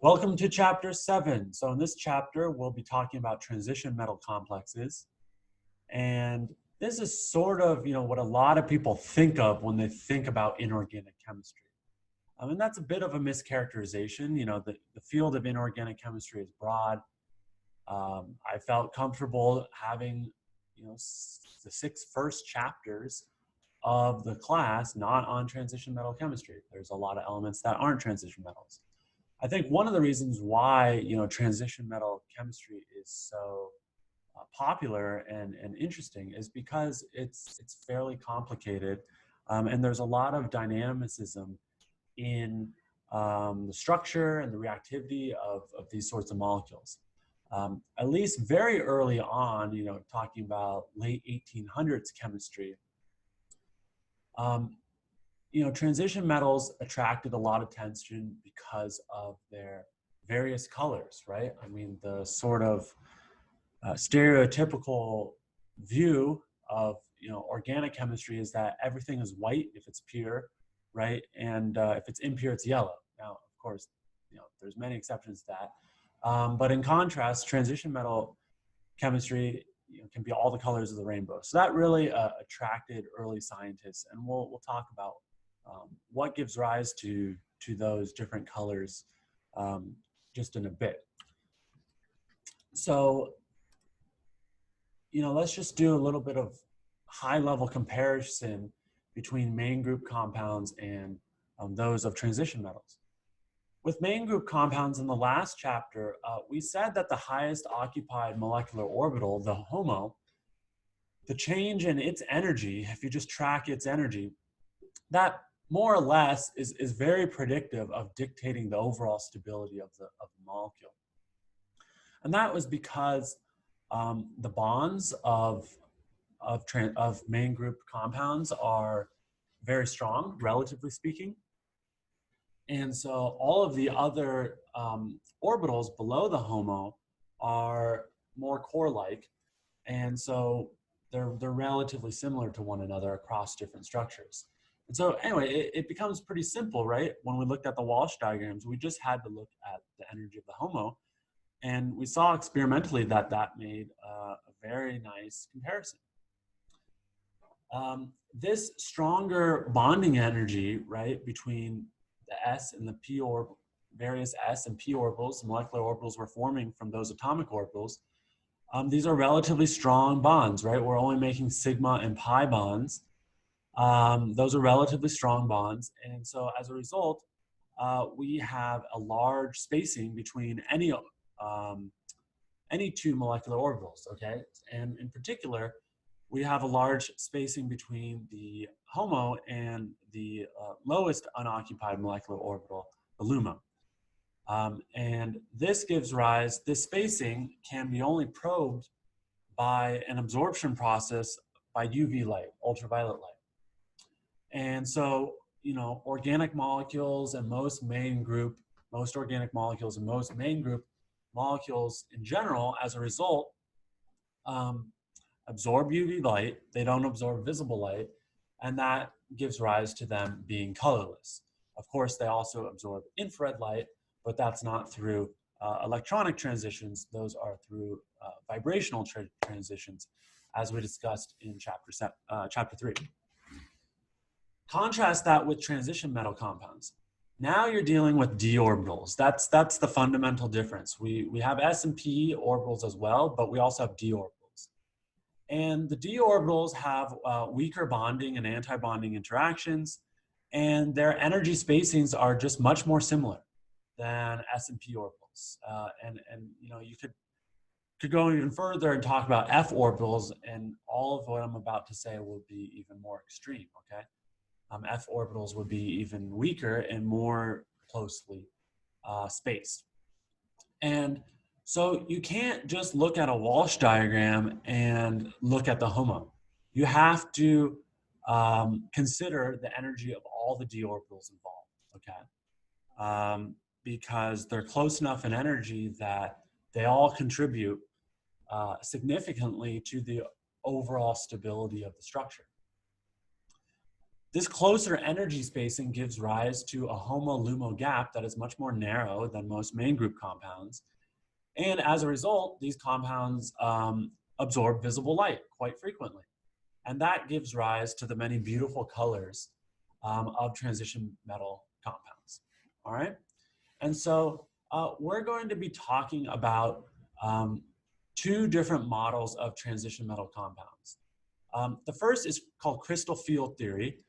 Welcome to chapter 7. So in this chapter, we'll be talking about transition metal complexes. And this is sort of, what a lot of people think of when they think about inorganic chemistry. And that's a bit of a mischaracterization. The field of inorganic chemistry is broad. I felt comfortable having, the 6 first chapters of the class not on transition metal chemistry. There's a lot of elements that aren't transition metals. I think one of the reasons why transition metal chemistry is so popular and interesting is because it's fairly complicated, and there's a lot of dynamicism in the structure and the reactivity of these sorts of molecules. At least very early on, talking about late 1800s chemistry, um, transition metals attracted a lot of attention because of their various colors, right? I mean, the sort of stereotypical view of organic chemistry is that everything is white if it's pure, right? And if it's impure, it's yellow. Now, of course, there's many exceptions to that. But in contrast, transition metal chemistry can be all the colors of the rainbow. So that really attracted early scientists, and we'll talk about what gives rise to those different colors just in a bit. So, let's just do a little bit of high-level comparison between main group compounds and those of transition metals. With main group compounds in the last chapter, we said that the highest occupied molecular orbital, the HOMO, the change in its energy, if you just track its energy, that more or less is very predictive of dictating the overall stability of the molecule. And that was because the bonds of main group compounds are very strong, relatively speaking. And so all of the other orbitals below the HOMO are more core-like. And so they're relatively similar to one another across different structures. And so anyway, it becomes pretty simple, right? When we looked at the Walsh diagrams, we just had to look at the energy of the HOMO. And we saw experimentally that made a very nice comparison. This stronger bonding energy, right, between the S and the P orbital, various S and P orbitals, molecular orbitals we're forming from those atomic orbitals, these are relatively strong bonds, right? We're only making sigma and pi bonds. Those are relatively strong bonds. And so as a result, we have a large spacing between any two molecular orbitals, okay? And in particular, we have a large spacing between the HOMO and the lowest unoccupied molecular orbital, the LUMO. And this gives rise, this spacing can be only probed by an absorption process by UV light, ultraviolet light. And so, organic molecules and most organic molecules and most main group molecules in general, as a result, absorb UV light. They don't absorb visible light, and that gives rise to them being colorless. Of course, they also absorb infrared light, but that's not through electronic transitions. Those are through vibrational transitions, as we discussed in chapter 3. Contrast that with transition metal compounds. Now you're dealing with d-orbitals. That's the fundamental difference. We have S and P orbitals as well, but we also have d-orbitals. And the d-orbitals have weaker bonding and anti-bonding interactions, and their energy spacings are just much more similar than S and P orbitals. And you could go even further and talk about F orbitals, and all of what I'm about to say will be even more extreme, okay? F orbitals would be even weaker and more closely spaced. And so you can't just look at a Walsh diagram and look at the HOMO. You have to consider the energy of all the d orbitals involved, okay? Because they're close enough in energy that they all contribute significantly to the overall stability of the structure. This closer energy spacing gives rise to a HOMO-LUMO gap that is much more narrow than most main group compounds. And as a result, these compounds absorb visible light quite frequently. And that gives rise to the many beautiful colors of transition metal compounds. All right. And so we're going to be talking about two different models of transition metal compounds. The first is called crystal field theory.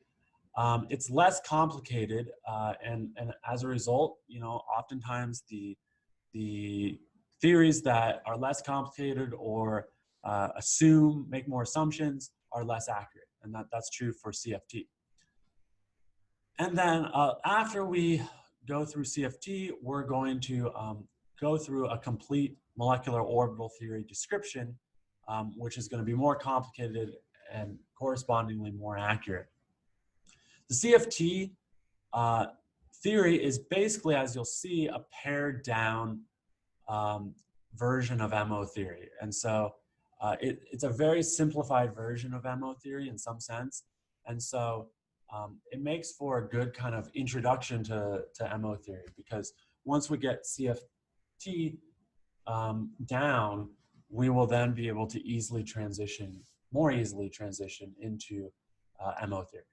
It's less complicated, and as a result, oftentimes the theories that are less complicated or make more assumptions are less accurate, and that's true for CFT. And then after we go through CFT, we're going to go through a complete molecular orbital theory description, which is going to be more complicated and correspondingly more accurate. The CFT theory is basically, as you'll see, a pared down version of MO theory. And so it's a very simplified version of MO theory in some sense. And so it makes for a good kind of introduction to MO theory, because once we get CFT down, we will then be able to more easily transition into MO theory.